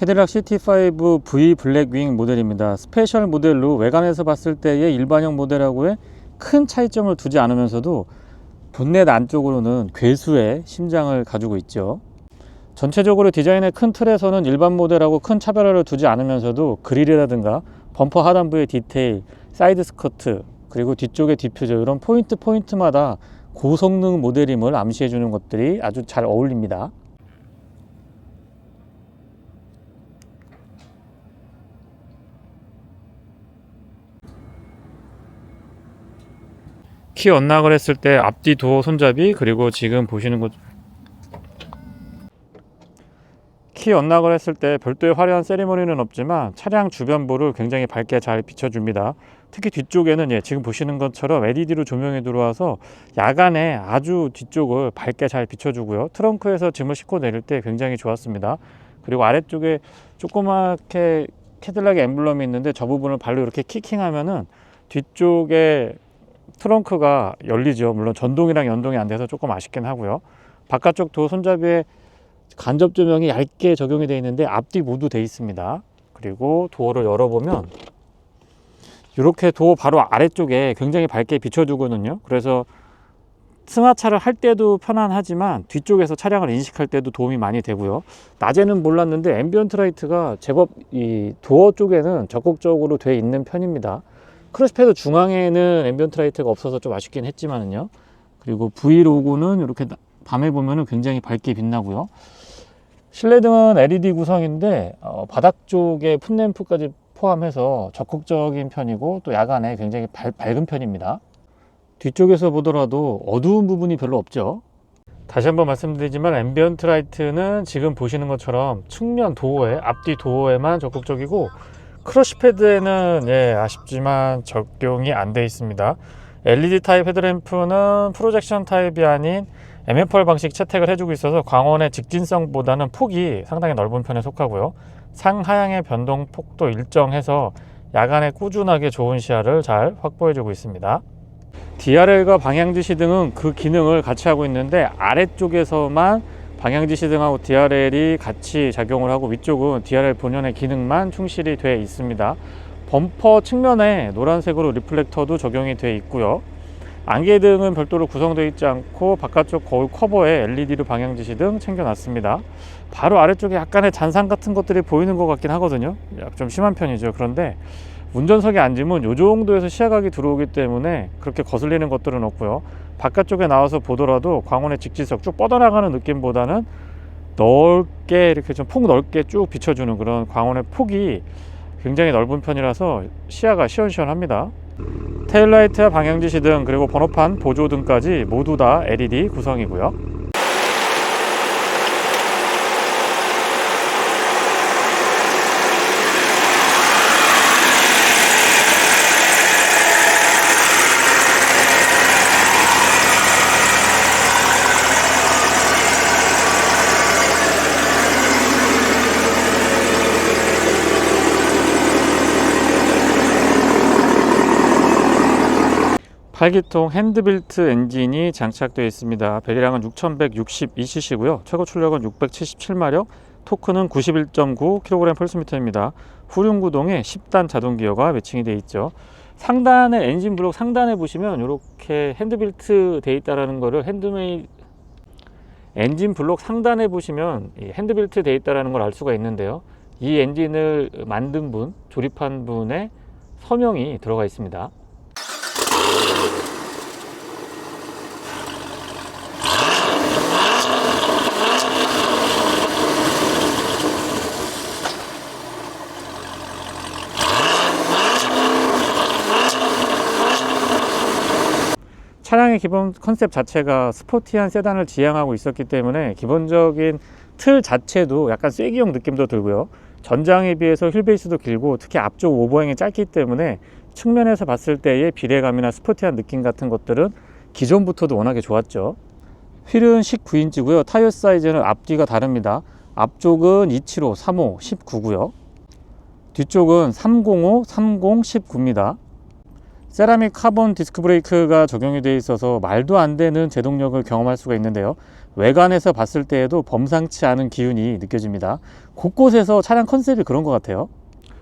캐딜락 CT5 V 블랙윙 모델입니다. 스페셜 모델로 외관에서 봤을 때의 일반형 모델하고의 큰 차이점을 두지 않으면서도 본넷 안쪽으로는 괴수의 심장을 가지고 있죠. 전체적으로 디자인의 큰 틀에서는 일반 모델하고 큰 차별화를 두지 않으면서도 그릴이라든가 범퍼 하단부의 디테일, 사이드 스커트, 그리고 뒤쪽의 디퓨저, 이런 포인트마다 고성능 모델임을 암시해 주는 것들이 아주 잘 어울립니다. 키 언락을 했을 때 앞뒤 도어 손잡이, 그리고 지금 보시는 것, 키 언락을 했을 때 별도의 화려한 세리머니는 없지만 차량 주변부를 굉장히 밝게 잘 비춰줍니다. 특히 뒤쪽에는 지금 보시는 것처럼 LED로 조명이 들어와서 야간에 아주 뒤쪽을 밝게 잘 비춰주고요. 트렁크에서 짐을 싣고 내릴 때 굉장히 좋았습니다. 그리고 아래쪽에 조그맣게 캐딜락의 엠블럼이 있는데 저 부분을 발로 이렇게 킥킹하면은 뒤쪽에 트렁크가 열리죠. 물론 전동이랑 연동이 안 돼서 조금 아쉽긴 하고요. 바깥쪽 도어 손잡이에 간접 조명이 얇게 적용이 되어 있는데 앞뒤 모두 되어 있습니다. 그리고 도어를 열어보면 이렇게 도어 바로 아래쪽에 굉장히 밝게 비춰주거든요. 그래서 승하차를 할 때도 편안하지만 뒤쪽에서 차량을 인식할 때도 도움이 많이 되고요. 낮에는 몰랐는데 앰비언트 라이트가 제법 이 도어 쪽에는 적극적으로 되어 있는 편입니다. 크러쉬패드 중앙에는 앰비언트 라이트가 없어서 좀 아쉽긴 했지만요. 그리고 V 로고는 이렇게 밤에 보면은 굉장히 밝게 빛나고요. 실내등은 LED 구성인데 바닥 쪽에 풋램프까지 포함해서 적극적인 편이고 또 야간에 굉장히 밝은 편입니다. 뒤쪽에서 보더라도 어두운 부분이 별로 없죠. 다시 한번 말씀드리지만 앰비언트 라이트는 지금 보시는 것처럼 측면 도어에, 앞뒤 도어에만 적극적이고 크러쉬패드에는 아쉽지만 적용이 안 돼 있습니다. LED 타입 헤드램프는 프로젝션 타입이 아닌 MFR 방식 채택을 해주고 있어서 광원의 직진성보다는 폭이 상당히 넓은 편에 속하고요. 상하향의 변동 폭도 일정해서 야간에 꾸준하게 좋은 시야를 잘 확보해주고 있습니다. DRL과 방향지시등은 그 기능을 같이 하고 있는데 아래쪽에서만 방향지시등하고 DRL이 같이 작용을 하고 위쪽은 DRL 본연의 기능만 충실히 되어 있습니다. 범퍼 측면에 노란색으로 리플렉터도 적용이 되어 있고요. 안개등은 별도로 구성되어 있지 않고 바깥쪽 거울 커버에 LED로 방향지시등 챙겨놨습니다. 바로 아래쪽에 약간의 잔상 같은 것들이 보이는 것 같긴 하거든요. 좀 심한 편이죠. 그런데 운전석에 앉으면 이 정도에서 시야각이 들어오기 때문에 그렇게 거슬리는 것들은 없고요. 바깥쪽에 나와서 보더라도 광원의 직지석 쭉 뻗어나가는 느낌보다는 넓게 이렇게 좀 폭 넓게 쭉 비춰주는 그런 광원의 폭이 굉장히 넓은 편이라서 시야가 시원시원합니다. 테일라이트와 방향지시등 그리고 번호판 보조등까지 모두 다 LED 구성이고요. 팔기통 핸드빌트 엔진이 장착되어 있습니다. 배기량은 6162cc고요. 최고 출력은 677마력, 토크는 91.9kgm/m입니다. 후륜구동에 10단 자동기어가 매칭이 되어 있죠. 상단에 엔진 블록 상단에 보시면 이렇게 핸드빌트 되어 있다라는 거를 엔진 블록 상단에 보시면 핸드빌트 되어 있다라는 걸 알 수가 있는데요. 이 엔진을 만든 분, 조립한 분의 서명이 들어가 있습니다. 차량의 기본 컨셉 자체가 스포티한 세단을 지향하고 있었기 때문에 기본적인 틀 자체도 약간 쐐기형 느낌도 들고요. 전장에 비해서 휠베이스도 길고 특히 앞쪽 오버행이 짧기 때문에 측면에서 봤을 때의 비례감이나 스포티한 느낌 같은 것들은 기존부터도 워낙에 좋았죠. 휠은 19인치고요. 타이어 사이즈는 앞뒤가 다릅니다. 앞쪽은 275, 35, 19고요. 뒤쪽은 305, 30, 19입니다. 세라믹 카본 디스크 브레이크가 적용이 되어 있어서 말도 안 되는 제동력을 경험할 수가 있는데요. 외관에서 봤을 때에도 범상치 않은 기운이 느껴집니다. 곳곳에서 차량 컨셉이 그런 것 같아요.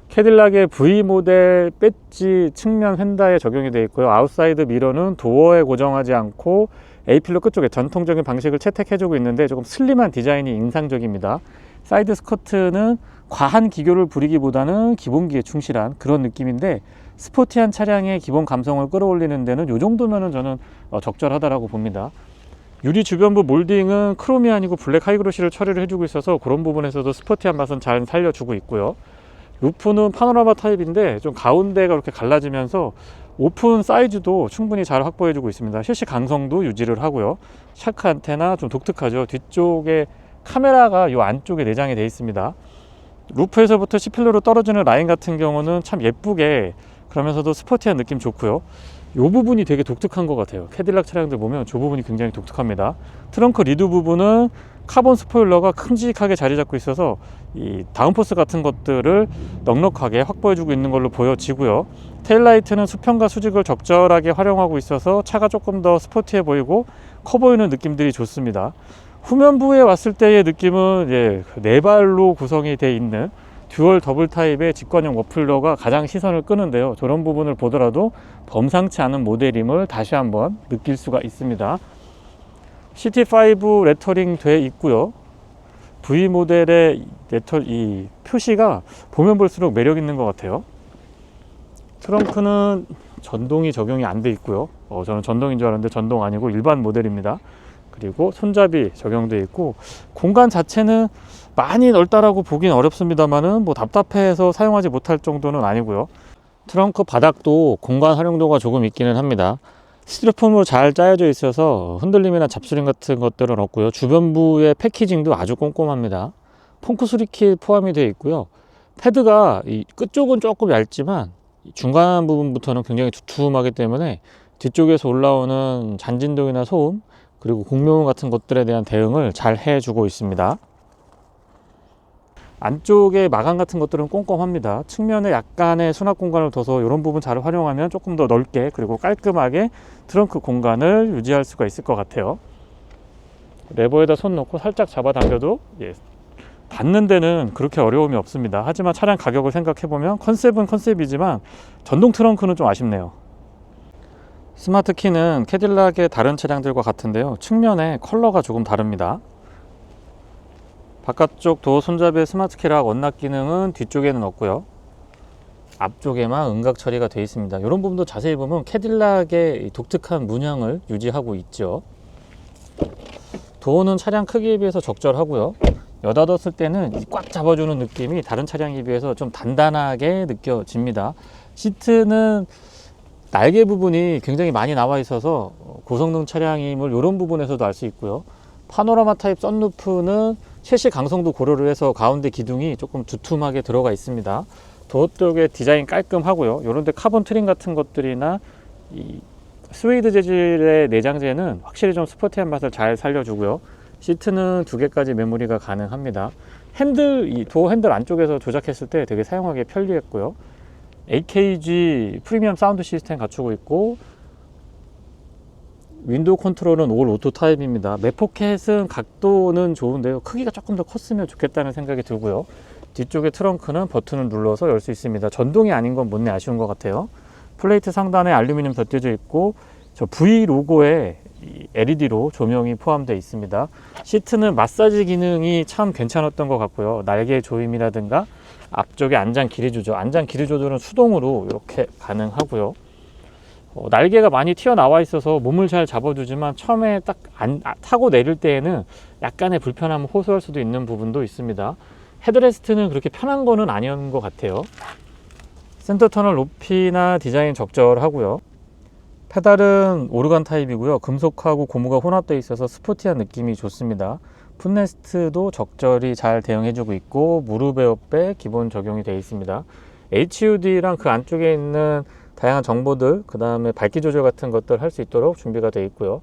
캐딜락의 V 모델 배지 측면 휀다에 적용이 되어 있고요. 아웃사이드 미러는 도어에 고정하지 않고 A필러 끝쪽에 전통적인 방식을 채택해주고 있는데 조금 슬림한 디자인이 인상적입니다. 사이드 스커트는 과한 기교를 부리기보다는 기본기에 충실한 그런 느낌인데, 스포티한 차량의 기본 감성을 끌어올리는 데는 이 정도면 저는 적절하다라고 봅니다. 유리 주변부 몰딩은 크롬이 아니고 블랙 하이그로시를 처리를 해주고 있어서 그런 부분에서도 스포티한 맛은 잘 살려주고 있고요. 루프는 파노라마 타입인데 좀 가운데가 이렇게 갈라지면서 오픈 사이즈도 충분히 잘 확보해주고 있습니다. 실시 강성도 유지를 하고요. 샤크 안테나 좀 독특하죠. 뒤쪽에 카메라가 이 안쪽에 내장이 되어 있습니다. 루프에서부터 C필러로 떨어지는 라인 같은 경우는 참 예쁘게, 그러면서도 스포티한 느낌 좋고요. 이 부분이 되게 독특한 것 같아요. 캐딜락 차량들 보면 이 부분이 굉장히 독특합니다. 트렁크 리드 부분은 카본 스포일러가 큼직하게 자리 잡고 있어서 이 다운포스 같은 것들을 넉넉하게 확보해주고 있는 걸로 보여지고요. 테일라이트는 수평과 수직을 적절하게 활용하고 있어서 차가 조금 더 스포티해 보이고 커 보이는 느낌들이 좋습니다. 후면부에 왔을 때의 느낌은 네 발로 구성이 되어 있는 듀얼 더블 타입의 직관형 머플러가 가장 시선을 끄는데요. 저런 부분을 보더라도 범상치 않은 모델임을 다시 한번 느낄 수가 있습니다. CT5 레터링 돼 있고요. V 모델의 이 표시가 보면 볼수록 매력 있는 것 같아요. 트렁크는 전동이 적용이 안 돼 있고요. 저는 전동인 줄 알았는데 전동 아니고 일반 모델입니다. 그리고 손잡이 적용되어 있고, 공간 자체는 많이 넓다라고 보긴 어렵습니다만은 뭐 답답해서 사용하지 못할 정도는 아니고요. 트렁크 바닥도 공간 활용도가 조금 있기는 합니다. 스티로폼으로 잘 짜여져 있어서 흔들림이나 잡스림 같은 것들은 없고요. 주변부의 패키징도 아주 꼼꼼합니다. 펑크 수리킷 포함이 되어 있고요. 패드가 이 끝쪽은 조금 얇지만 중간 부분부터는 굉장히 두툼하기 때문에 뒤쪽에서 올라오는 잔진동이나 소음, 그리고 공명음 같은 것들에 대한 대응을 잘 해주고 있습니다. 안쪽에 마감 같은 것들은 꼼꼼합니다. 측면에 약간의 수납 공간을 둬서 이런 부분 잘 활용하면 조금 더 넓게 그리고 깔끔하게 트렁크 공간을 유지할 수가 있을 것 같아요. 레버에다 손 놓고 살짝 잡아당겨도 닿는 데는 그렇게 어려움이 없습니다. 하지만 차량 가격을 생각해보면 컨셉은 컨셉이지만 전동 트렁크는 좀 아쉽네요. 스마트 키는 캐딜락의 다른 차량들과 같은데요. 측면에 컬러가 조금 다릅니다. 바깥쪽 도어 손잡이의 스마트 키락 원납 기능은 뒤쪽에는 없고요. 앞쪽에만 음각 처리가 되어 있습니다. 이런 부분도 자세히 보면 캐딜락의 독특한 문양을 유지하고 있죠. 도어는 차량 크기에 비해서 적절하고요. 여닫았을 때는 꽉 잡아주는 느낌이 다른 차량에 비해서 좀 단단하게 느껴집니다. 시트는 날개 부분이 굉장히 많이 나와 있어서 고성능 차량임을 이런 부분에서도 알 수 있고요. 파노라마 타입 썬루프는 실시 강성도 고려를 해서 가운데 기둥이 조금 두툼하게 들어가 있습니다. 도어 쪽의 디자인 깔끔하고요. 이런 데 카본 트림 같은 것들이나 이 스웨이드 재질의 내장재는 확실히 좀 스포티한 맛을 잘 살려주고요. 시트는 2개까지 메모리가 가능합니다. 이 도어 핸들 안쪽에서 조작했을 때 되게 사용하기 편리했고요. AKG 프리미엄 사운드 시스템 갖추고 있고, 윈도우 컨트롤은 올 오토 타입입니다. 맵포켓은 각도는 좋은데요. 크기가 조금 더 컸으면 좋겠다는 생각이 들고요. 뒤쪽에 트렁크는 버튼을 눌러서 열 수 있습니다. 전동이 아닌 건 못내 아쉬운 것 같아요. 플레이트 상단에 알루미늄 덧대져 있고, 저 V 로고에 LED로 조명이 포함되어 있습니다. 시트는 마사지 기능이 참 괜찮았던 것 같고요. 날개 조임이라든가 앞쪽에 안장 길이 조절, 안장 길이 조절은 수동으로 이렇게 가능하고요. 날개가 많이 튀어나와 있어서 몸을 잘 잡아주지만 처음에 딱 타고 내릴 때에는 약간의 불편함을 호소할 수도 있는 부분도 있습니다. 헤드레스트는 그렇게 편한 거는 아니었던 것 같아요. 센터 터널 높이나 디자인 적절하고요. 페달은 오르간 타입이고요. 금속하고 고무가 혼합되어 있어서 스포티한 느낌이 좋습니다. 풋레스트도 적절히 잘 대응해주고 있고, 무릎 에어백 기본 적용이 되어 있습니다. HUD랑 그 안쪽에 있는 다양한 정보들, 그 다음에 밝기 조절 같은 것들 할 수 있도록 준비가 되어 있고요.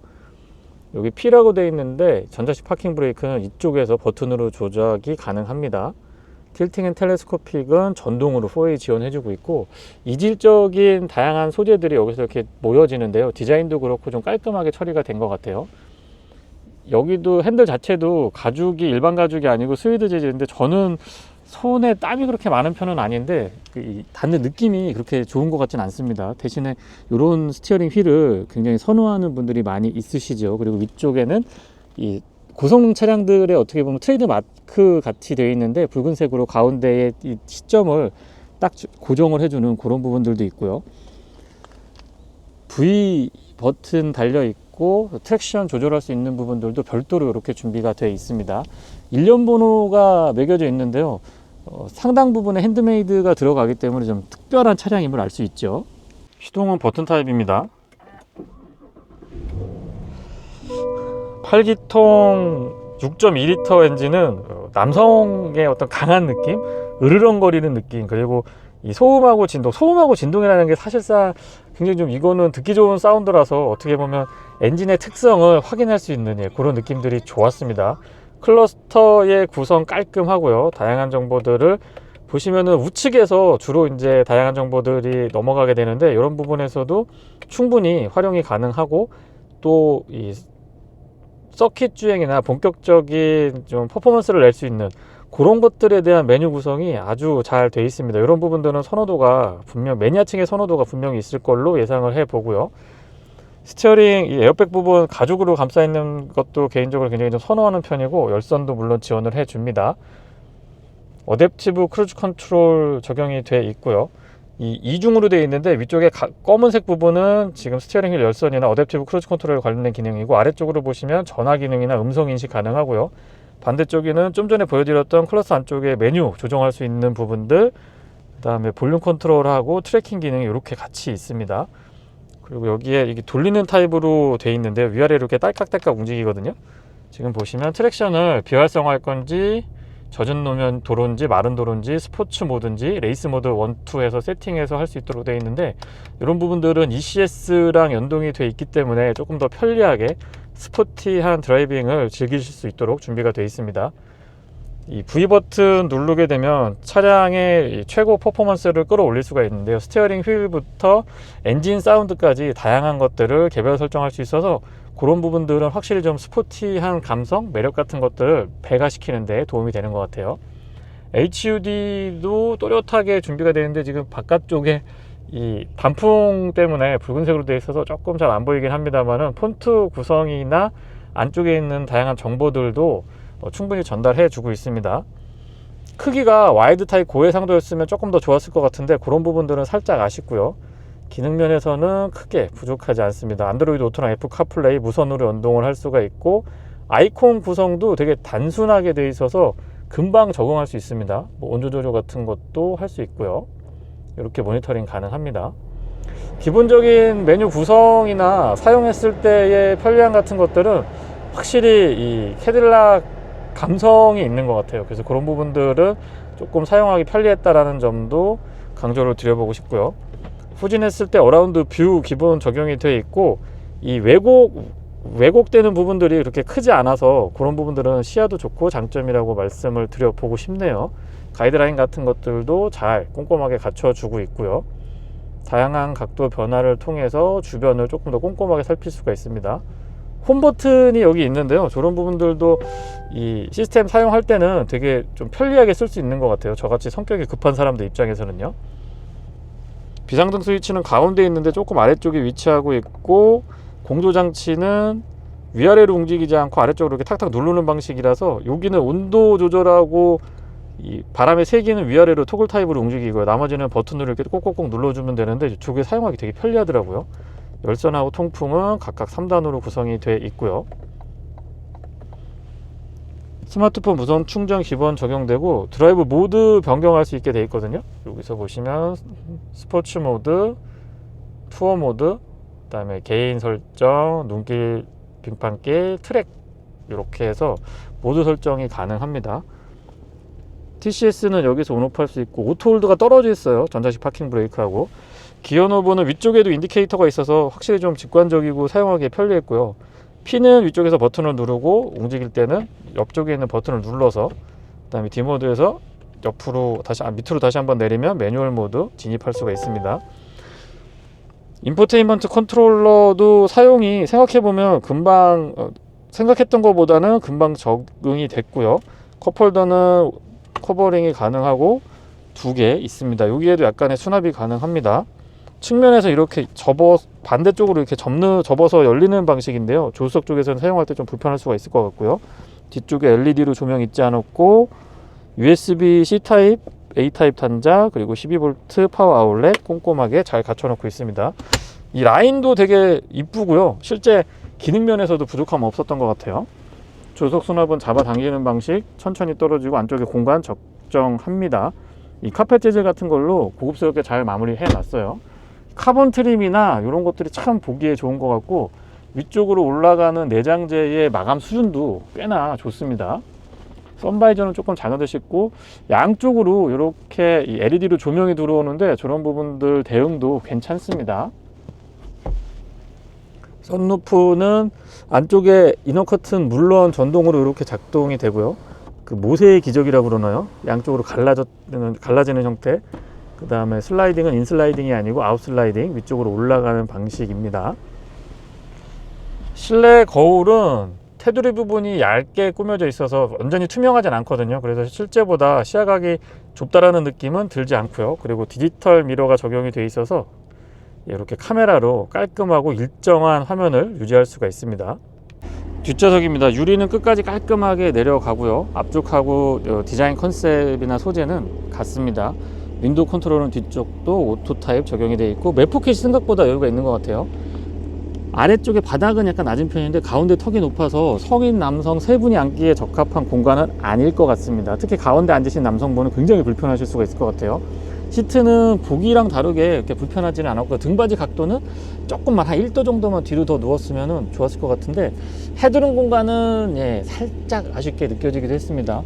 여기 P라고 되어 있는데 전자식 파킹 브레이크는 이쪽에서 버튼으로 조작이 가능합니다. 틸팅 앤 텔레스코픽은 전동으로 4A 지원해주고 있고, 이질적인 다양한 소재들이 여기서 이렇게 모여지는데요. 디자인도 그렇고 좀 깔끔하게 처리가 된 것 같아요. 여기도 핸들 자체도 가죽이 일반 가죽이 아니고 스웨이드 재질인데, 저는 손에 땀이 그렇게 많은 편은 아닌데 닿는 느낌이 그렇게 좋은 것 같진 않습니다. 대신에 이런 스티어링 휠을 굉장히 선호하는 분들이 많이 있으시죠. 그리고 위쪽에는 이 고성능 차량들의 어떻게 보면 트레이드 마크 같이 되어 있는데, 붉은색으로 가운데에 이 시점을 딱 고정을 해주는 그런 부분들도 있고요. V 버튼 달려 있고 트랙션 조절할 수 있는 부분들도 별도로 이렇게 준비가 되어 있습니다. 일련 번호가 매겨져 있는데요, 상당 부분에 핸드메이드가 들어가기 때문에 좀 특별한 차량임을 알 수 있죠. 시동은 버튼 타입입니다. 8기통 6.2L 엔진은 남성의 어떤 강한 느낌, 으르렁거리는 느낌, 그리고 이 소음하고 진동이라는 게 사실상 굉장히 좀, 이거는 듣기 좋은 사운드라서 어떻게 보면 엔진의 특성을 확인할 수 있는 그런 느낌들이 좋았습니다. 클러스터의 구성 깔끔하고요. 다양한 정보들을 보시면은 우측에서 주로 이제 다양한 정보들이 넘어가게 되는데, 이런 부분에서도 충분히 활용이 가능하고, 또 이 서킷 주행이나 본격적인 좀 퍼포먼스를 낼 수 있는 그런 것들에 대한 메뉴 구성이 아주 잘 되어 있습니다. 이런 부분들은 선호도가 매니아층의 선호도가 분명히 있을 걸로 예상을 해 보고요. 스티어링 이 에어백 부분 가죽으로 감싸 있는 것도 개인적으로 굉장히 좀 선호하는 편이고, 열선도 물론 지원을 해 줍니다. 어댑티브 크루즈 컨트롤 적용이 돼 있고요. 이 이중으로 되어 있는데, 위쪽에 검은색 부분은 지금 스티어링 휠 열선이나 어댑티브 크루즈 컨트롤에 관련된 기능이고, 아래쪽으로 보시면 전화 기능이나 음성 인식 가능하고요. 반대쪽에는 좀 전에 보여드렸던 클러스 안쪽에 메뉴 조정할 수 있는 부분들, 그 다음에 볼륨 컨트롤하고 트래킹 기능이 이렇게 같이 있습니다. 그리고 여기에 이게 돌리는 타입으로 되어 있는데요, 위아래로 이렇게 딸깍딸깍 움직이거든요. 지금 보시면 트랙션을 비활성화할 건지, 젖은 노면 도로인지 마른 도로인지 스포츠 모드인지 레이스 모드 1, 2에서 세팅해서 할 수 있도록 되어 있는데, 이런 부분들은 ECS랑 연동이 되어 있기 때문에 조금 더 편리하게 스포티한 드라이빙을 즐기실 수 있도록 준비가 되어 있습니다. 이 V 버튼 누르게 되면 차량의 최고 퍼포먼스를 끌어올릴 수가 있는데요, 스티어링 휠부터 엔진 사운드까지 다양한 것들을 개별 설정할 수 있어서, 그런 부분들은 확실히 좀 스포티한 감성, 매력 같은 것들을 배가시키는 데 도움이 되는 것 같아요. HUD도 또렷하게 준비가 되는데, 지금 바깥쪽에 이 단풍 때문에 붉은색으로 되어 있어서 조금 잘 안 보이긴 합니다만은, 폰트 구성이나 안쪽에 있는 다양한 정보들도 충분히 전달해 주고 있습니다. 크기가 와이드 타입 고해상도였으면 조금 더 좋았을 것 같은데, 그런 부분들은 살짝 아쉽고요. 기능 면에서는 크게 부족하지 않습니다. 안드로이드 오토랑 애플 카플레이 무선으로 연동을 할 수가 있고, 아이콘 구성도 되게 단순하게 되어 있어서 금방 적응할 수 있습니다. 온도 조절 같은 것도 할 수 있고요. 이렇게 모니터링 가능합니다. 기본적인 메뉴 구성이나 사용했을 때의 편리함 같은 것들은 확실히 이 캐딜락 감성이 있는 것 같아요. 그래서 그런 부분들은 조금 사용하기 편리했다라는 점도 강조를 드려보고 싶고요. 후진했을 때 어라운드 뷰 기본 적용이 되어 있고, 이 왜곡되는 부분들이 그렇게 크지 않아서 그런 부분들은 시야도 좋고 장점이라고 말씀을 드려보고 싶네요. 가이드라인 같은 것들도 잘 꼼꼼하게 갖춰주고 있고요. 다양한 각도 변화를 통해서 주변을 조금 더 꼼꼼하게 살필 수가 있습니다. 홈 버튼이 여기 있는데요, 저런 부분들도 이 시스템 사용할 때는 되게 좀 편리하게 쓸 수 있는 것 같아요. 저같이 성격이 급한 사람들 입장에서는요. 비상등 스위치는 가운데 있는데 조금 아래쪽에 위치하고 있고, 공조장치는 위아래로 움직이지 않고 아래쪽으로 이렇게 탁탁 누르는 방식이라서, 여기는 온도 조절하고 이 바람의 세기는 위아래로 토글 타입으로 움직이고요, 나머지는 버튼으로 이렇게 꼭꼭꼭 눌러주면 되는데, 이쪽에 사용하기 되게 편리하더라고요. 열선하고 통풍은 각각 3단으로 구성이 되어 있고요. 스마트폰 무선 충전 기본 적용되고, 드라이브 모드 변경할 수 있게 되어 있거든요. 여기서 보시면 스포츠 모드, 투어 모드, 그 다음에 개인 설정, 눈길, 빙판길, 트랙, 이렇게 해서 모드 설정이 가능합니다. TCS는 여기서 온오프 할 수 있고, 오토홀드가 떨어져 있어요, 전자식 파킹 브레이크하고. 기어 노브는 위쪽에도 인디케이터가 있어서 확실히 좀 직관적이고 사용하기 편리했고요. P는 위쪽에서 버튼을 누르고, 움직일 때는 옆쪽에 있는 버튼을 눌러서, 그 다음에 D 모드에서 옆으로 밑으로 다시 한번 내리면 매뉴얼 모드 진입할 수가 있습니다. 인포테인먼트 컨트롤러도 사용이 생각해보면 금방 생각했던 것보다는 금방 적응이 됐고요. 컵홀더는 커버링이 가능하고 2개 있습니다. 여기에도 약간의 수납이 가능합니다. 측면에서 이렇게 반대쪽으로 이렇게 접어서 열리는 방식인데요. 조수석 쪽에서는 사용할 때 좀 불편할 수가 있을 것 같고요. 뒤쪽에 LED로 조명 있지 않았고 USB-C 타입, A 타입 단자, 그리고 12V 파워 아울렛 꼼꼼하게 잘 갖춰 놓고 있습니다. 이 라인도 되게 이쁘고요. 실제 기능 면에서도 부족함 없었던 것 같아요. 조수석 수납은 잡아당기는 방식, 천천히 떨어지고 안쪽에 공간 적정합니다. 이 카펫 재질 같은 걸로 고급스럽게 잘 마무리해 놨어요. 카본 트림이나 이런 것들이 참 보기에 좋은 것 같고, 위쪽으로 올라가는 내장재의 마감 수준도 꽤나 좋습니다. 선바이저는 조금 작은 싶고, 양쪽으로 이렇게 LED로 조명이 들어오는데 저런 부분들 대응도 괜찮습니다. 선루프는 안쪽에 이너커튼 물론 전동으로 이렇게 작동이 되고요. 그 모세의 기적이라고 그러나요? 양쪽으로 갈라지는 형태. 그 다음에 슬라이딩은 인슬라이딩이 아니고 아웃슬라이딩, 위쪽으로 올라가는 방식입니다. 실내 거울은 테두리 부분이 얇게 꾸며져 있어서 완전히 투명하진 않거든요. 그래서 실제보다 시야각이 좁다라는 느낌은 들지 않고요. 그리고 디지털 미러가 적용이 되어 있어서 이렇게 카메라로 깔끔하고 일정한 화면을 유지할 수가 있습니다. 뒷좌석입니다. 유리는 끝까지 깔끔하게 내려가고요. 앞쪽하고 디자인 컨셉이나 소재는 같습니다. 윈도우 컨트롤은 뒤쪽도 오토 타입 적용이 되어 있고, 매포켓이 생각보다 여유가 있는 것 같아요. 아래쪽에 바닥은 약간 낮은 편인데 가운데 턱이 높아서 성인 남성 3분이 앉기에 적합한 공간은 아닐 것 같습니다. 특히 가운데 앉으신 남성분은 굉장히 불편하실 수가 있을 것 같아요. 시트는 보기랑 다르게 이렇게 불편하지는 않았고, 등받이 각도는 조금만 한 1도 정도만 뒤로 더 누웠으면 좋았을 것 같은데, 헤드룸 공간은 살짝 아쉽게 느껴지기도 했습니다.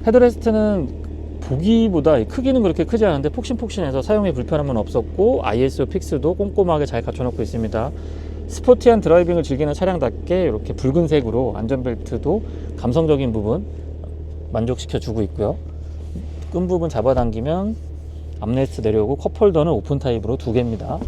헤드레스트는 보기보다 크기는 그렇게 크지 않은데 폭신폭신해서 사용에 불편함은 없었고, ISO 픽스도 꼼꼼하게 잘 갖춰놓고 있습니다. 스포티한 드라이빙을 즐기는 차량답게 이렇게 붉은색으로 안전벨트도 감성적인 부분 만족시켜 주고 있고요. 끈 부분 잡아당기면 암레스트 내려오고, 컵홀더는 오픈 타입으로 2개입니다.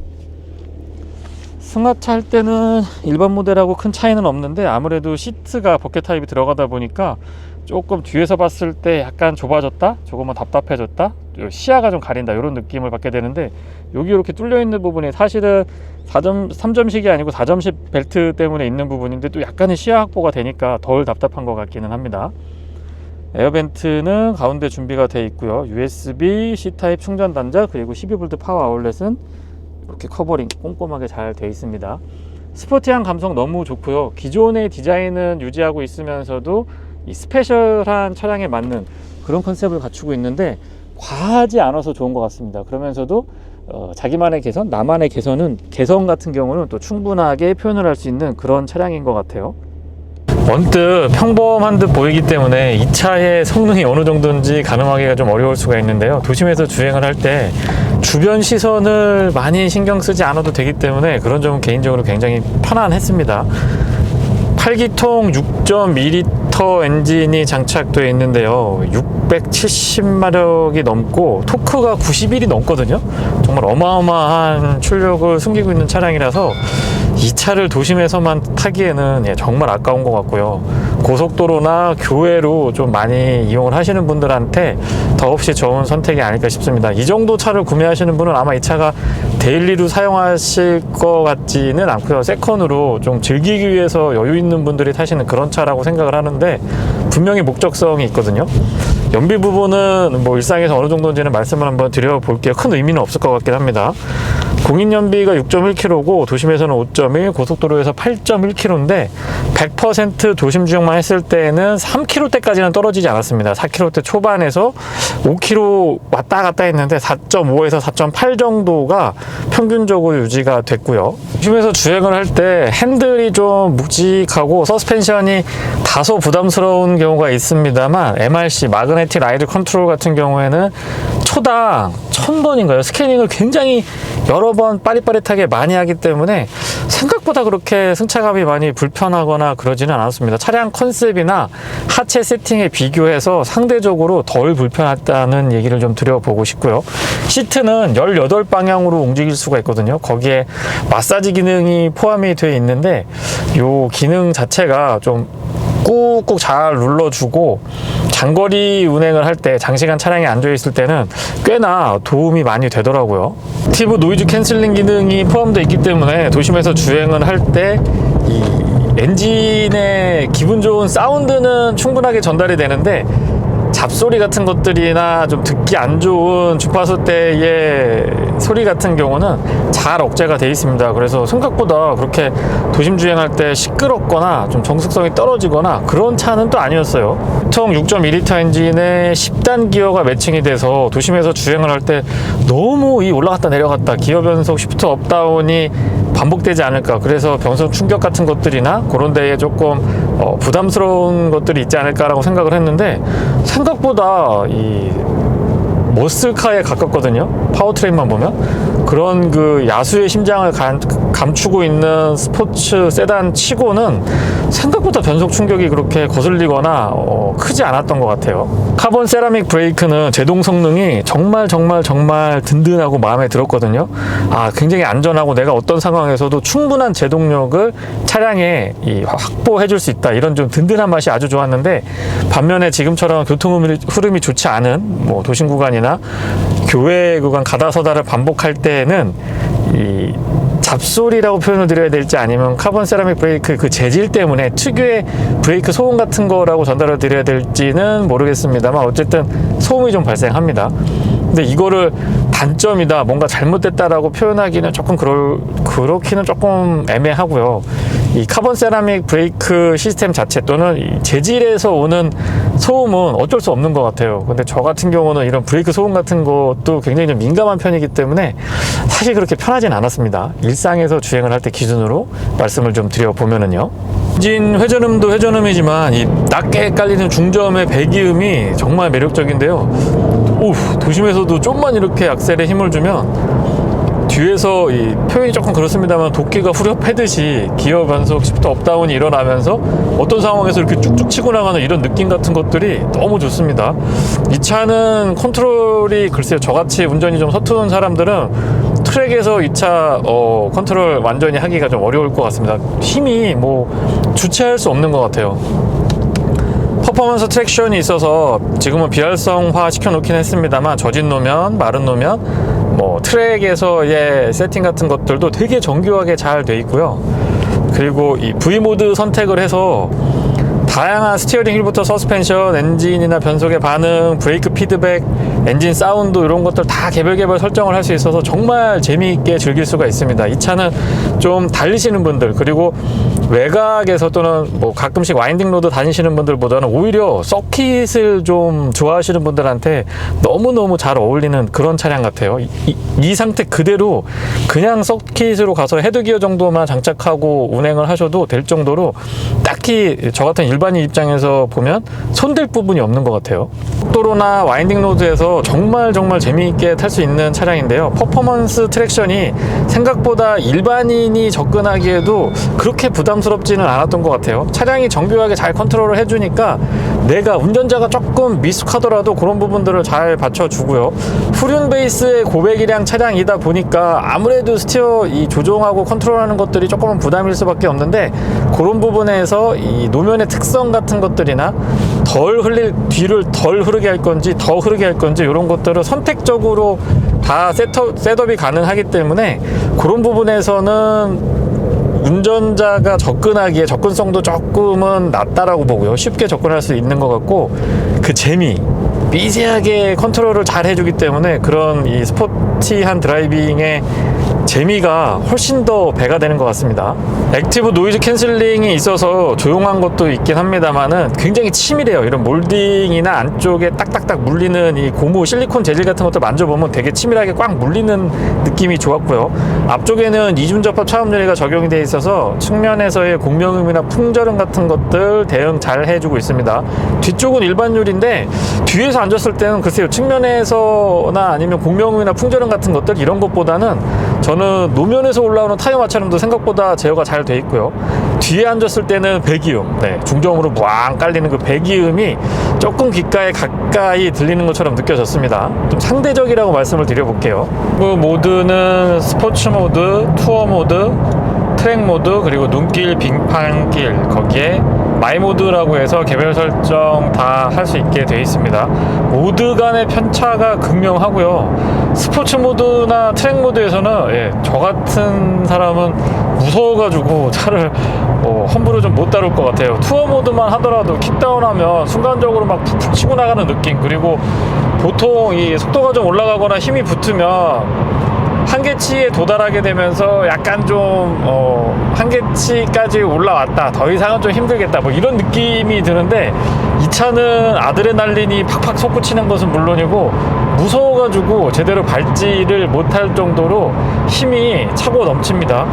승하차 할 때는 일반 모델하고 큰 차이는 없는데, 아무래도 시트가 버켓 타입이 들어가다 보니까 조금 뒤에서 봤을 때 약간 좁아졌다, 조금만 답답해졌다, 시야가 좀 가린다, 이런 느낌을 받게 되는데, 여기 이렇게 뚫려 있는 부분이 사실은 3점식이 아니고 4점식 벨트 때문에 있는 부분인데 또 약간의 시야 확보가 되니까 덜 답답한 것 같기는 합니다. 에어벤트는 가운데 준비가 되어 있고요. USB C타입 충전 단자, 그리고 12V 파워 아울렛은 이렇게 커버링 꼼꼼하게 잘 되어 있습니다. 스포티한 감성 너무 좋고요. 기존의 디자인은 유지하고 있으면서도 이 스페셜한 차량에 맞는 그런 컨셉을 갖추고 있는데, 과하지 않아서 좋은 것 같습니다. 그러면서도 자기만의 개선, 나만의 개성 같은 경우는 또 충분하게 표현을 할 수 있는 그런 차량인 것 같아요. 언뜻 평범한 듯 보이기 때문에 이 차의 성능이 어느 정도인지 가늠하기가 좀 어려울 수가 있는데요. 도심에서 주행을 할 때 주변 시선을 많이 신경 쓰지 않아도 되기 때문에 그런 점은 개인적으로 굉장히 편안했습니다. 8기통 6.2L 엔진이 장착되어 있는데요. 670마력이 넘고 토크가 91이 넘거든요. 정말 어마어마한 출력을 숨기고 있는 차량이라서 이 차를 도심에서만 타기에는 정말 아까운 것 같고요. 고속도로나 교외로 좀 많이 이용을 하시는 분들한테 더없이 좋은 선택이 아닐까 싶습니다. 이 정도 차를 구매하시는 분은 아마 이 차가 데일리로 사용하실 것 같지는 않고요. 세컨으로 좀 즐기기 위해서 여유 있는 분들이 타시는 그런 차라고 생각을 하는데, 분명히 목적성이 있거든요. 연비 부분은 뭐 일상에서 어느 정도인지는 말씀을 한번 드려볼게요. 큰 의미는 없을 것 같긴 합니다. 공인연비가 6.1km고 도심에서는 5.1, 고속도로에서 8.1km인데 100% 도심 주행만 했을 때는 3km대까지는 떨어지지 않았습니다. 4km대 초반에서 5km 왔다 갔다 했는데 4.5에서 4.8 정도가 평균적으로 유지가 됐고요. 도심에서 주행을 할 때 핸들이 좀 묵직하고 서스펜션이 다소 부담스러운 경우가 있습니다만, MRC 마그네틱 라이드 컨트롤 같은 경우에는 초당 1000번인가요? 스캐닝을 굉장히 여러 번 빠릿빠릿하게 많이 하기 때문에 생각보다 그렇게 승차감이 많이 불편하거나 그러지는 않았습니다. 차량 컨셉이나 하체 세팅에 비교해서 상대적으로 덜 불편했다는 얘기를 좀 드려보고 싶고요. 시트는 18방향으로 움직일 수가 있거든요. 거기에 마사지 기능이 포함이 되어 있는데 이 기능 자체가 좀 꾹꾹 잘 눌러주고 장거리 운행을 할 때 장시간 차량에 앉아 있을 때는 꽤나 도움이 많이 되더라고요. 액티브 노이즈 캔슬링 기능이 포함되어 있기 때문에 도심에서 주행을 할 때 이 엔진의 기분 좋은 사운드는 충분하게 전달이 되는데 잡소리 같은 것들이나 좀 듣기 안 좋은 주파수 때의 소리 같은 경우는 잘 억제가 되어 있습니다. 그래서 생각보다 그렇게 도심 주행할 때 시끄럽거나 좀 정숙성이 떨어지거나 그런 차는 또 아니었어요. 보통 6.2L 엔진에 10단 기어가 매칭이 돼서 도심에서 주행을 할 때 너무 이 올라갔다 내려갔다 기어 변속 시프트 업다운이 반복되지 않을까, 그래서 변속 충격 같은 것들이나 그런 데에 조금 부담스러운 것들이 있지 않을까라고 생각을 했는데 생각보다 이 머슬카에 가깝거든요. 파워트레인만 보면 그런 그 야수의 심장을 감추고 있는 스포츠 세단 치고는 생각보다 변속 충격이 그렇게 거슬리거나 크지 않았던 것 같아요. 카본 세라믹 브레이크는 제동 성능이 정말 든든하고 마음에 들었거든요. 굉장히 안전하고 내가 어떤 상황에서도 충분한 제동력을 차량에 확보해 줄 수 있다, 이런 좀 든든한 맛이 아주 좋았는데, 반면에 지금처럼 교통 흐름이 좋지 않은 뭐 도심 구간이나 교외 구간 가다서다를 반복할 때는 이 잡소리라고 표현을 드려야 될지 아니면 카본 세라믹 브레이크 그 재질 때문에 특유의 브레이크 소음 같은 거라고 전달을 드려야 될지는 모르겠습니다만 어쨌든 소음이 좀 발생합니다. 근데 이거를 단점이다, 뭔가 잘못됐다라고 표현하기는 조금 그렇기는 조금 애매하고요. 이 카본 세라믹 브레이크 시스템 자체 또는 이 재질에서 오는 소음은 어쩔 수 없는 것 같아요. 근데 저 같은 경우는 이런 브레이크 소음 같은 것도 굉장히 좀 민감한 편이기 때문에 사실 그렇게 편하진 않았습니다. 일상에서 주행을 할 때 기준으로 말씀을 좀 드려보면은요. 엔진 회전음도 회전음이지만 이 낮게 깔리는 중저음의 배기음이 정말 매력적인데요. 도심에서도 좀만 이렇게 악셀에 힘을 주면 뒤에서 이 표현이 조금 그렇습니다만 도끼가 후려 패듯이 기어 변속 시프트 업다운이 일어나면서 어떤 상황에서 이렇게 쭉쭉 치고 나가는 이런 느낌 같은 것들이 너무 좋습니다. 이 차는 컨트롤이 글쎄요, 저같이 운전이 좀 서투른 사람들은 트랙에서 이 차 컨트롤 완전히 하기가 좀 어려울 것 같습니다. 힘이 뭐 주체할 수 없는 것 같아요. 퍼포먼스 트랙션이 있어서 지금은 비활성화 시켜놓긴 했습니다만 젖은 노면, 마른 노면, 뭐 트랙에서의 세팅 같은 것들도 되게 정교하게 잘 돼 있고요. 그리고 이 V모드 선택을 해서 다양한 스티어링 휠부터 서스펜션, 엔진이나 변속의 반응, 브레이크 피드백, 엔진 사운드 이런 것들 다 개별 설정을 할 수 있어서 정말 재미있게 즐길 수가 있습니다. 이 차는 좀 달리시는 분들, 그리고 외곽에서 또는 뭐 가끔씩 와인딩 로드 다니시는 분들보다는 오히려 서킷을 좀 좋아하시는 분들한테 너무너무 잘 어울리는 그런 차량 같아요. 이 상태 그대로 그냥 서킷으로 가서 헤드기어 정도만 장착하고 운행을 하셔도 될 정도로 딱히 저 같은 일반인 입장에서 보면 손댈 부분이 없는 것 같아요. 도로나 와인딩 로드에서 정말 재미있게 탈 수 있는 차량인데요. 퍼포먼스 트랙션이 생각보다 일반인이 접근하기에도 그렇게 부담스럽지는 않았던 것 같아요. 차량이 정교하게 잘 컨트롤을 해주니까 내가 운전자가 조금 미숙하더라도 그런 부분들을 잘 받쳐주고요. 후륜 베이스의 고배기량 차량이다 보니까 아무래도 스티어 이 조종하고 컨트롤하는 것들이 조금은 부담일 수밖에 없는데, 그런 부분에서 이 노면의 특성 같은 것들이나 뒤를 덜 흐르게 할 건지 더 흐르게 할 건지 이런 것들을 선택적으로 다 셋업이 가능하기 때문에 그런 부분에서는 운전자가 접근하기에 접근성도 조금은 낮다라고 보고요. 쉽게 접근할 수 있는 것 같고, 그 재미, 미세하게 컨트롤을 잘 해주기 때문에 그런 이 스포티한 드라이빙의 재미가 훨씬 더 배가 되는 것 같습니다. 액티브 노이즈 캔슬링이 있어서 조용한 것도 있긴 합니다만은 굉장히 치밀해요. 이런 몰딩이나 안쪽에 딱딱딱 물리는 이 고무 실리콘 재질 같은 것들 만져보면 되게 치밀하게 꽉 물리는 느낌이 좋았고요. 앞쪽에는 이중접합 차음유리가 적용이 되어 있어서 측면에서의 공명음이나 풍절음 같은 것들 대응 잘 해주고 있습니다. 뒤쪽은 일반 유리인데 뒤에서 앉았을 때는 글쎄요, 측면에서나 아니면 공명음이나 풍절음 같은 것들 이런 것보다는 저는 노면에서 올라오는 타이어 마찰음도 생각보다 제어가 잘 돼 있고요. 뒤에 앉았을 때는 배기음, 중정으로 무앙 깔리는 그 배기음이 조금 귓가에 가까이 들리는 것처럼 느껴졌습니다. 좀 상대적이라고 말씀을 드려볼게요. 그 모드는 스포츠 모드, 투어 모드, 트랙 모드, 그리고 눈길, 빙판길, 거기에 마이 모드라고 해서 개별 설정 다 할 수 있게 되어 있습니다. 모드 간의 편차가 극명하고요. 스포츠 모드나 트랙 모드에서는 저 같은 사람은 무서워가지고 차를 함부로 좀 못 다룰 것 같아요. 투어 모드만 하더라도 킥다운하면 순간적으로 막 푹푹 치고 나가는 느낌, 그리고 보통 이 속도가 좀 올라가거나 힘이 붙으면 한계치에 도달하게 되면서 약간 좀 한계치까지 올라왔다, 더 이상은 좀 힘들겠다, 뭐 이런 느낌이 드는데, 이 차는 아드레날린이 팍팍 솟구치는 것은 물론이고 무서워가지고 제대로 밟지를 못할 정도로 힘이 차고 넘칩니다.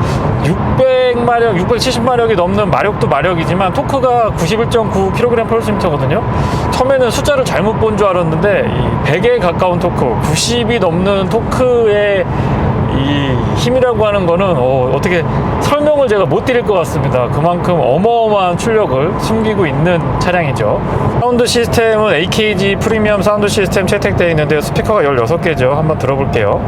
600마력, 670마력이 넘는 마력도 마력이지만 토크가 91.9kg/S거든요. 처음에는 숫자를 잘못 본 줄 알았는데 이 100에 가까운 토크, 90이 넘는 토크의 이 힘이라고 하는 거는 어떻게 설명을 제가 못 드릴 것 같습니다. 그만큼 어마어마한 출력을 숨기고 있는 차량이죠. 사운드 시스템은 AKG 프리미엄 사운드 시스템 채택되어 있는데요. 스피커가 16개죠. 한번 들어볼게요.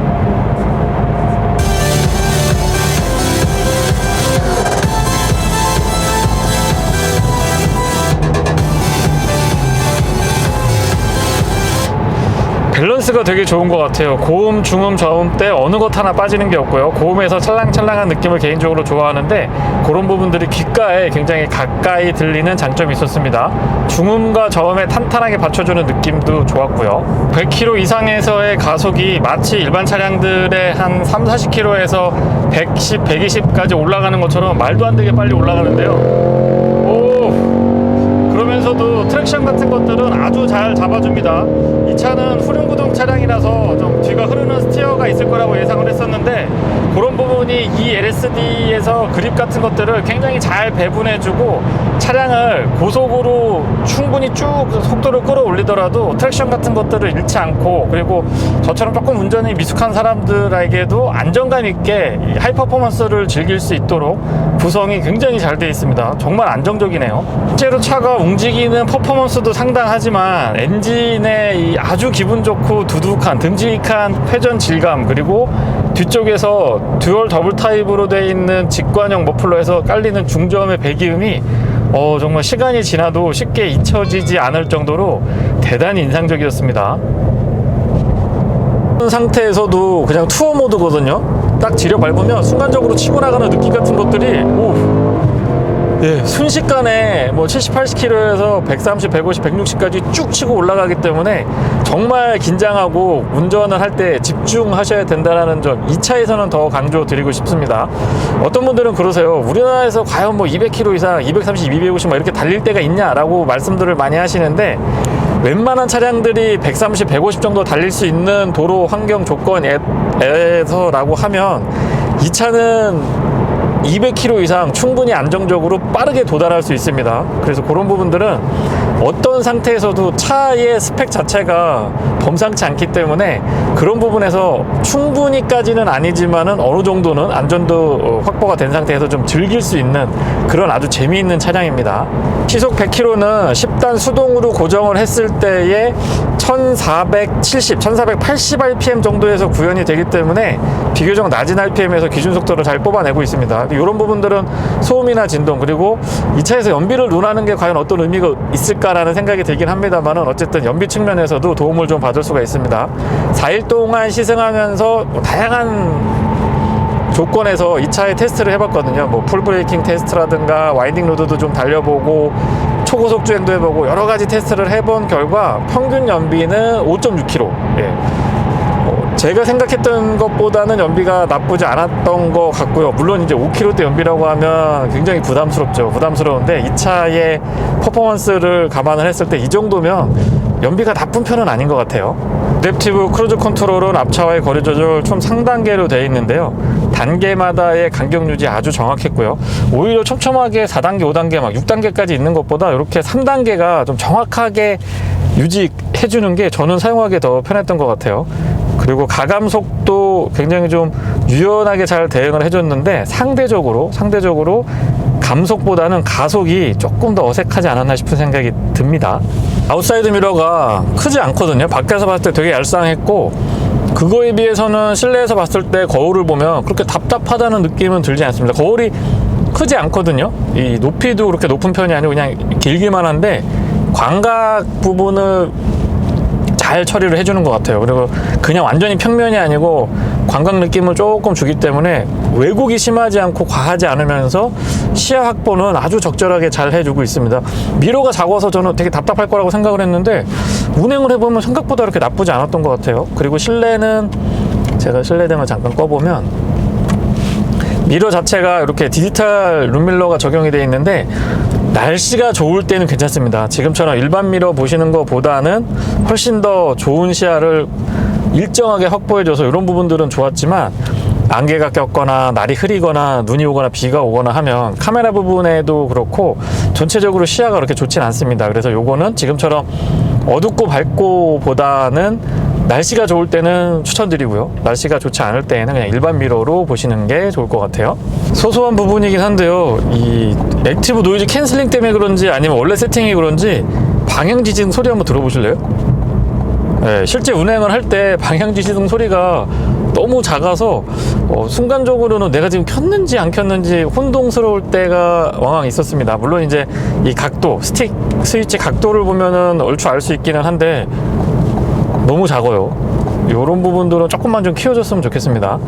밸런스가 되게 좋은 것 같아요. 고음, 중음, 저음 때 어느 것 하나 빠지는 게 없고요. 고음에서 찰랑찰랑한 느낌을 개인적으로 좋아하는데 그런 부분들이 귓가에 굉장히 가까이 들리는 장점이 있었습니다. 중음과 저음에 탄탄하게 받쳐주는 느낌도 좋았고요. 100km 이상에서의 가속이 마치 일반 차량들의 한 3, 40km에서 110, 120까지 올라가는 것처럼 말도 안 되게 빨리 올라가는데요. 그러면서도 트랙션 같은 것들은 아주 잘 잡아줍니다. 이 차는 후륜구동 차량이라서 좀 뒤가 흐르는 스티어가 있을 거라고 예상을 했었는데 그런 부분이 이 LSD에서 그립 같은 것들을 굉장히 잘 배분해주고 차량을 고속으로 충분히 쭉 속도를 끌어올리더라도 트랙션 같은 것들을 잃지 않고, 그리고 저처럼 조금 운전이 미숙한 사람들에게도 안정감 있게 이 하이 퍼포먼스를 즐길 수 있도록 구성이 굉장히 잘 되어 있습니다. 정말 안정적이네요. 실제로 차가 움직이는 퍼포먼스도 상당하지만 엔진의 이 아주 기분 좋고 두둑한 듬직한 회전 질감, 그리고 뒤쪽에서 듀얼 더블 타입으로 되어 있는 직관형 머플러에서 깔리는 중저음의 배기음이 정말 시간이 지나도 쉽게 잊혀지지 않을 정도로 대단히 인상적이었습니다. 상태에서도 그냥 투어 모드거든요. 딱 지려 밟으면 순간적으로 치고 나가는 느낌 같은 것들이 순식간에 뭐 70, 80km에서 130, 150, 160까지 쭉 치고 올라가기 때문에 정말 긴장하고 운전을 할 때 집중하셔야 된다는 점, 이 차에서는 더 강조드리고 싶습니다. 어떤 분들은 그러세요. 우리나라에서 과연 뭐 200km 이상, 230, 250 막 이렇게 달릴 때가 있냐라고 말씀들을 많이 하시는데, 웬만한 차량들이 130, 150 정도 달릴 수 있는 도로 환경 조건에서라고 하면 이 차는 200km 이상 충분히 안정적으로 빠르게 도달할 수 있습니다. 그래서 그런 부분들은 어떤 상태에서도 차의 스펙 자체가 범상치 않기 때문에 그런 부분에서 충분히까지는 아니지만은 어느 정도는 안전도 확보가 된 상태에서 좀 즐길 수 있는 그런 아주 재미있는 차량입니다. 시속 100km는 10단 수동으로 고정을 했을 때에 1470, 1480rpm 정도에서 구현이 되기 때문에 비교적 낮은 rpm에서 기준 속도를 잘 뽑아내고 있습니다. 이런 부분들은 소음이나 진동, 그리고 이 차에서 연비를 논하는 게 과연 어떤 의미가 있을까라는 생각이 들긴 합니다만은 어쨌든 연비 측면에서도 도움을 좀 받을 수가 있습니다. 4일 동안 시승하면서 다양한 조건에서 이 차의 테스트를 해봤거든요. 뭐 풀브레이킹 테스트라든가 와인딩 로드도 좀 달려보고 초고속 주행도 해보고 여러 가지 테스트를 해본 결과 평균 연비는 5.6km. 제가 생각했던 것보다는 연비가 나쁘지 않았던 것 같고요. 물론 이제 5km대 연비라고 하면 굉장히 부담스러운데 이 차의 퍼포먼스를 감안을 했을 때 이 정도면 연비가 나쁜 편은 아닌 것 같아요. 애댑티브 크루즈 컨트롤은 앞차와의 거리 조절 총 3단계로 되어 있는데요. 단계마다의 간격 유지 아주 정확했고요. 오히려 촘촘하게 4단계, 5단계, 막 6단계까지 있는 것보다 이렇게 3단계가 좀 정확하게 유지해주는 게 저는 사용하기 더 편했던 것 같아요. 그리고 가감속도 굉장히 좀 유연하게 잘 대응을 해줬는데 상대적으로 감속보다는 가속이 조금 더 어색하지 않았나 싶은 생각이 듭니다. 아웃사이드 미러가 크지 않거든요. 밖에서 봤을 때 되게 얄쌍했고, 그거에 비해서는 실내에서 봤을 때 거울을 보면 그렇게 답답하다는 느낌은 들지 않습니다. 거울이 크지 않거든요. 이 높이도 그렇게 높은 편이 아니고 그냥 길기만 한데 광각 부분을 잘 처리를 해주는 것 같아요. 그리고 그냥 완전히 평면이 아니고 광각 느낌을 조금 주기 때문에 왜곡이 심하지 않고 과하지 않으면서 시야 확보는 아주 적절하게 잘 해주고 있습니다. 미러가 작아서 저는 되게 답답할 거라고 생각을 했는데 운행을 해보면 생각보다 그렇게 나쁘지 않았던 것 같아요. 그리고 실내는 제가 실내등을 잠깐 꺼보면 미러 자체가 이렇게 디지털 룸밀러가 적용이 되어 있는데 날씨가 좋을 때는 괜찮습니다. 지금처럼 일반 미러 보시는 것보다는 훨씬 더 좋은 시야를 일정하게 확보해줘서 이런 부분들은 좋았지만, 안개가 꼈거나 날이 흐리거나 눈이 오거나 비가 오거나 하면 카메라 부분에도 그렇고 전체적으로 시야가 그렇게 좋진 않습니다. 그래서 요거는 지금처럼 어둡고 밝고 보다는 날씨가 좋을 때는 추천드리고요, 날씨가 좋지 않을 때에는 그냥 일반 미러로 보시는 게 좋을 것 같아요. 소소한 부분이긴 한데요, 이 액티브 노이즈 캔슬링 때문에 그런지 아니면 원래 세팅이 그런지 방향 지지등 소리 한번 들어보실래요? 네, 실제 운행을 할 때 방향 지지등 소리가 너무 작아서 순간적으로는 내가 지금 켰는지 안 켰는지 혼동스러울 때가 왕왕 있었습니다. 물론 이제 이 각도, 스틱 스위치 각도를 보면은 얼추 알 수 있기는 한데 너무 작아요. 이런 부분들은 조금만 좀 키워줬으면 좋겠습니다.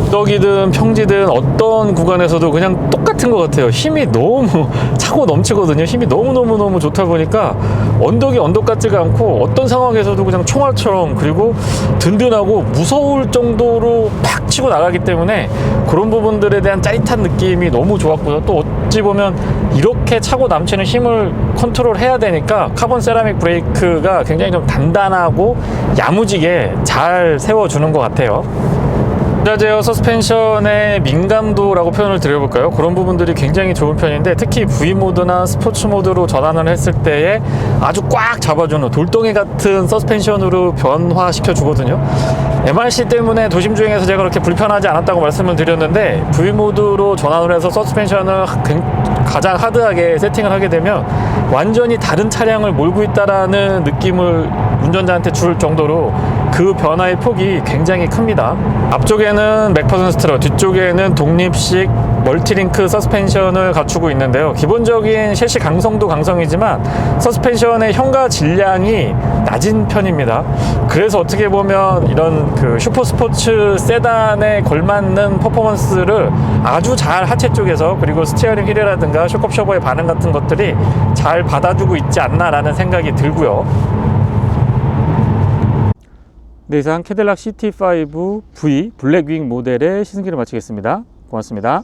언덕이든 평지든 어떤 구간에서도 그냥 똑같은 것 같아요. 힘이 너무 차고 넘치거든요. 힘이 너무너무 좋다 보니까 언덕이 언덕 같지가 않고 어떤 상황에서도 그냥 총알처럼, 그리고 든든하고 무서울 정도로 팍 치고 나가기 때문에 그런 부분들에 대한 짜릿한 느낌이 너무 좋았고요. 또 어찌 보면 이렇게 차고 넘치는 힘을 컨트롤 해야 되니까 카본 세라믹 브레이크가 굉장히 좀 단단하고 야무지게 잘 세워주는 것 같아요. 전자제어 서스펜션의 민감도라고 표현을 드려볼까요? 그런 부분들이 굉장히 좋은 편인데, 특히 V모드나 스포츠 모드로 전환을 했을 때에 아주 꽉 잡아주는 돌덩이 같은 서스펜션으로 변화시켜 주거든요. MRC 때문에 도심 주행에서 제가 그렇게 불편하지 않았다고 말씀을 드렸는데, V모드로 전환을 해서 서스펜션을 가장 하드하게 세팅을 하게 되면 완전히 다른 차량을 몰고 있다라는 느낌을 운전자한테 줄 정도로 그 변화의 폭이 굉장히 큽니다. 앞쪽에는 맥퍼슨 스트러, 뒤쪽에는 독립식 멀티링크 서스펜션을 갖추고 있는데요. 기본적인 셰시 강성도 강성이지만 서스펜션의 현가 질량이 낮은 편입니다. 그래서 어떻게 보면 이런 그 슈퍼스포츠 세단에 걸맞는 퍼포먼스를 아주 잘 하체 쪽에서, 그리고 스티어링 휠이라든가 쇼크옵셔버의 반응 같은 것들이 잘 받아주고 있지 않나라는 생각이 들고요. 네, 이상 캐딜락 CT5 V 블랙윙 모델의 시승기를 마치겠습니다. 고맙습니다.